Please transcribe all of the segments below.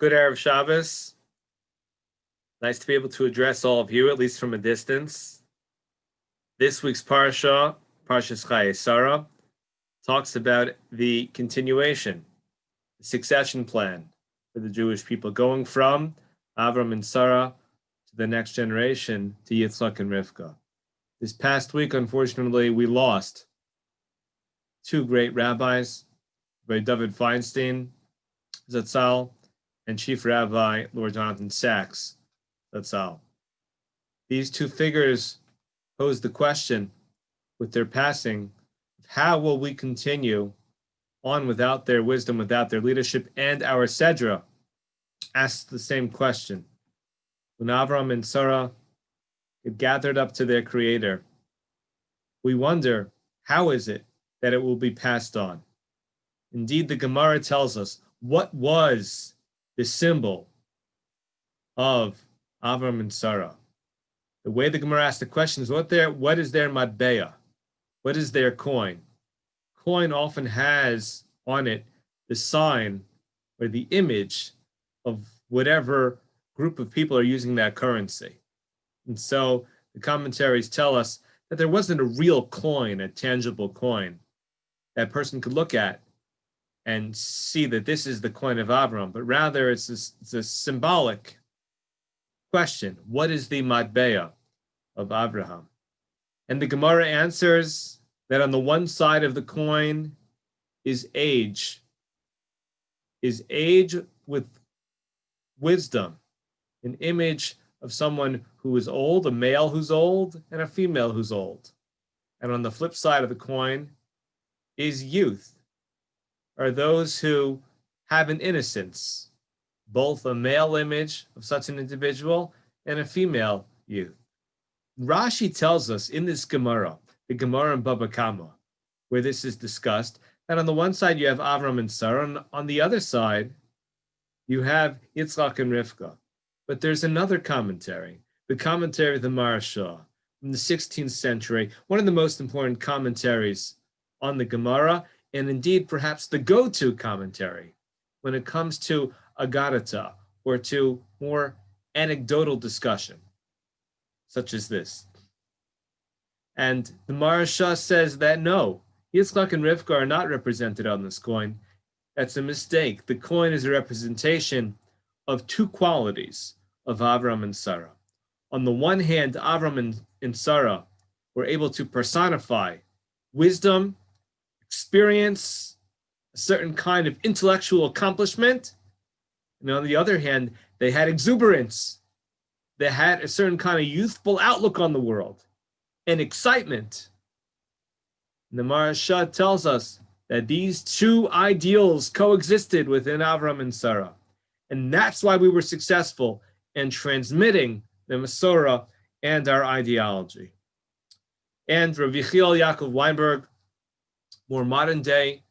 Good Erev Shabbos. Nice to be able to address all of you, at least from a distance. This week's Parshas Chayei, Sara, talks about the continuation, the succession plan for the Jewish people, going from Avram and Sara to the next generation, to Yitzchak and Rivka. This past week, unfortunately, we lost two great rabbis, Rabbi David Feinstein, Zatzal, and Chief Rabbi Lord Jonathan Sachs, Zatzal. These two figures pose the question with their passing, how will we continue on without their wisdom, without their leadership? And our Sedra asks the same question. When Avram and Sara get gathered up to their Creator, we wonder, how is it that it will be passed on? Indeed, the Gemara tells us, what was the symbol of Avram and Sara? The way the Gemara asks the question is, what is their matbeya? What is their coin? Coin often has on it the sign or the image of whatever group of people are using that currency. And so the commentaries tell us that there wasn't a real coin, a tangible coin, that person could look at and see that this is the coin of Avram, but rather it's a symbolic question. What is the matbeya of Abraham? And the Gemara answers that on the one side of the coin is age with wisdom, an image of someone who is old, a male who's old, and a female who's old. And on the flip side of the coin is youth, are those who have an innocence, both a male image of such an individual and a female youth. Rashi tells us in this Gemara, the Gemara in Baba Kama, where this is discussed, that on the one side you have Avram and Sara, and on the other side you have Yitzchak and Rivka. But there's another commentary, the commentary of the Maharsha from the 16th century, one of the most important commentaries on the Gemara, and indeed perhaps the go-to commentary when it comes to Agadata or to more anecdotal discussion, such as this. And the Maharsha says that no, Yitzchak and Rivka are not represented on this coin. That's a mistake. The coin is a representation of two qualities of Avram and Sara. On the one hand, Avram and Sara were able to personify wisdom, experience, a certain kind of intellectual accomplishment. And on the other hand, they had exuberance. They had a certain kind of youthful outlook on the world and excitement. And the Maharsha tells us that these two ideals coexisted within Avram and Sara. And that's why we were successful in transmitting the Masorah and our ideology. And Rabbi Yaakov Weinberg, more modern day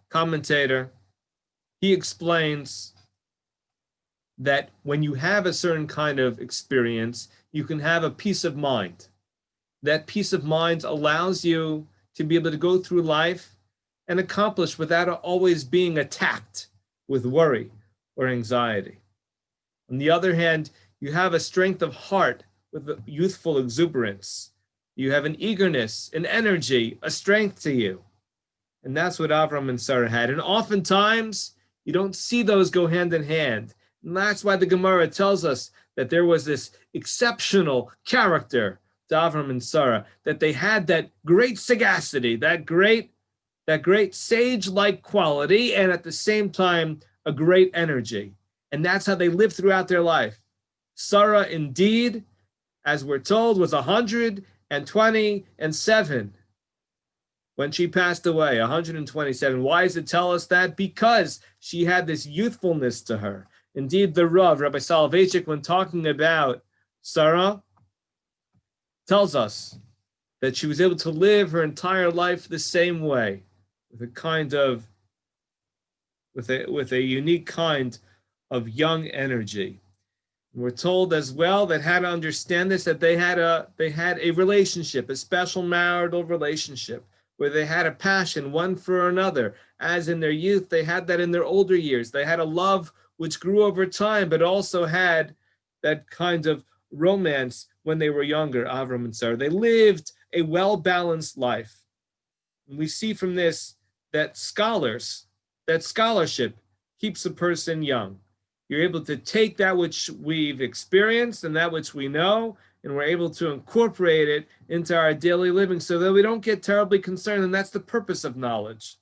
commentator, he explains that when you have a certain kind of experience, you can have a peace of mind. That peace of mind allows you to be able to go through life and accomplish without always being attacked with worry or anxiety. On the other hand, you have a strength of heart with a youthful exuberance. You have an eagerness, an energy, a strength to you. And that's what Avram and Sara had. And oftentimes, you don't see those go hand in hand. And that's why the Gemara tells us that there was this exceptional character to Avram and Sara, that they had that great sagacity, that great sage-like quality, and at the same time, a great energy. And that's how they lived throughout their life. Sara, indeed, as we're told, was 127 when she passed away, 127. Why does it tell us that? Because she had this youthfulness to her. Indeed, the Rav, Rabbi Soloveitchik, when talking about Sara, tells us that she was able to live her entire life the same way, with a unique kind of young energy. And we're told as well that how to understand this, that they had a relationship, a special marital relationship, where they had a passion one for another. As in their youth, they had that in their older years. They had a love which grew over time, but also had that kind of romance when they were younger, Avram and Sarah. They lived a well-balanced life. And we see from this that scholarship keeps a person young. You're able to take that which we've experienced and that which we know, and we're able to incorporate it into our daily living so that we don't get terribly concerned. And that's the purpose of knowledge.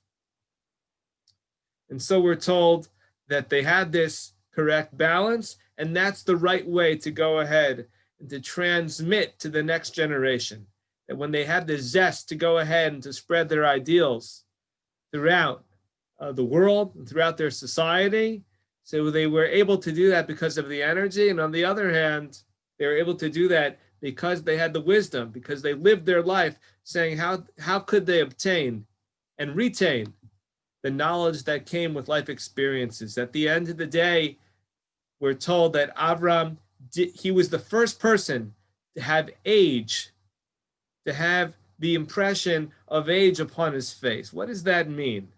And so we're told that they had this correct balance, and that's the right way to go ahead and to transmit to the next generation. That when they had the zest to go ahead and to spread their ideals throughout the world and throughout their society, so they were able to do that because of the energy. And on the other hand, they were able to do that because they had the wisdom, because they lived their life saying how could they obtain and retain the knowledge that came with life experiences. At the end of the day, we're told that Avram, he was the first person to have age, to have the impression of age upon his face. What does that mean?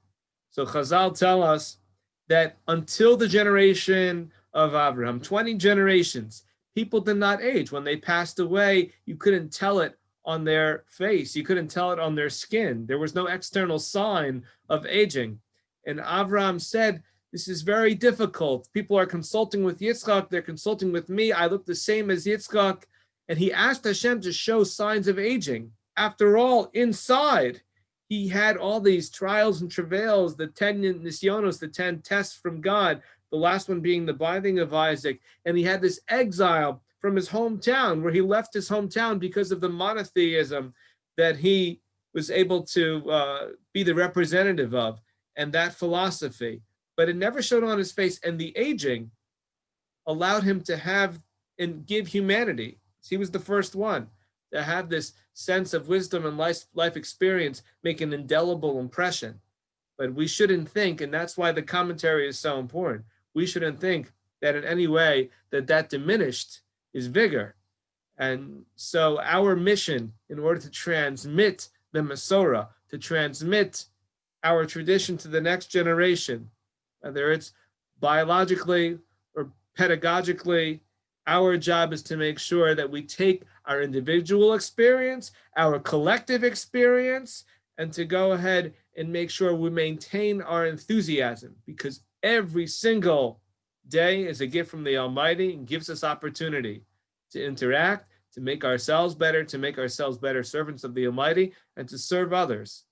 So Chazal tell us that until the generation of Abraham, 20 generations, people did not age. When they passed away, you couldn't tell it on their face. You couldn't tell it on their skin. There was no external sign of aging. And Abraham said, this is very difficult. People are consulting with Yitzchak. They're consulting with me. I look the same as Yitzchak. And he asked Hashem to show signs of aging. After all, inside, he had all these trials and travails, the 10 nisyonos, the 10 tests from God, the last one being the binding of Isaac. And he had this exile from his hometown, where he left his hometown because of the monotheism that he was able to be the representative of, and that philosophy. But it never showed on his face, and the aging allowed him to have and give humanity. He was the first one to have this sense of wisdom and life experience make an indelible impression. But we shouldn't think, and that's why the commentary is so important, we shouldn't think that in any way that diminished his vigor. And so our mission, in order to transmit the Masorah, to transmit our tradition to the next generation, whether it's biologically or pedagogically, our job is to make sure that we take our individual experience, our collective experience, and to go ahead and make sure we maintain our enthusiasm, because every single day is a gift from the Almighty and gives us opportunity to interact, to make ourselves better servants of the Almighty, and to serve others.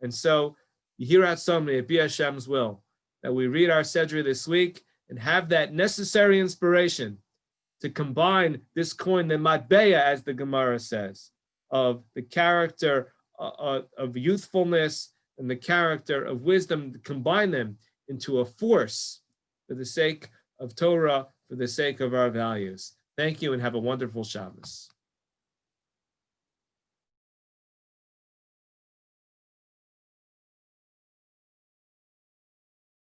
And so, Yehirat Somni, it be Hashem's will, that we read our Sedra this week and have that necessary inspiration to combine this coin, the matbeya, as the Gemara says, of the character of youthfulness and the character of wisdom, to combine them into a force for the sake of Torah, for the sake of our values. Thank you and have a wonderful Shabbos.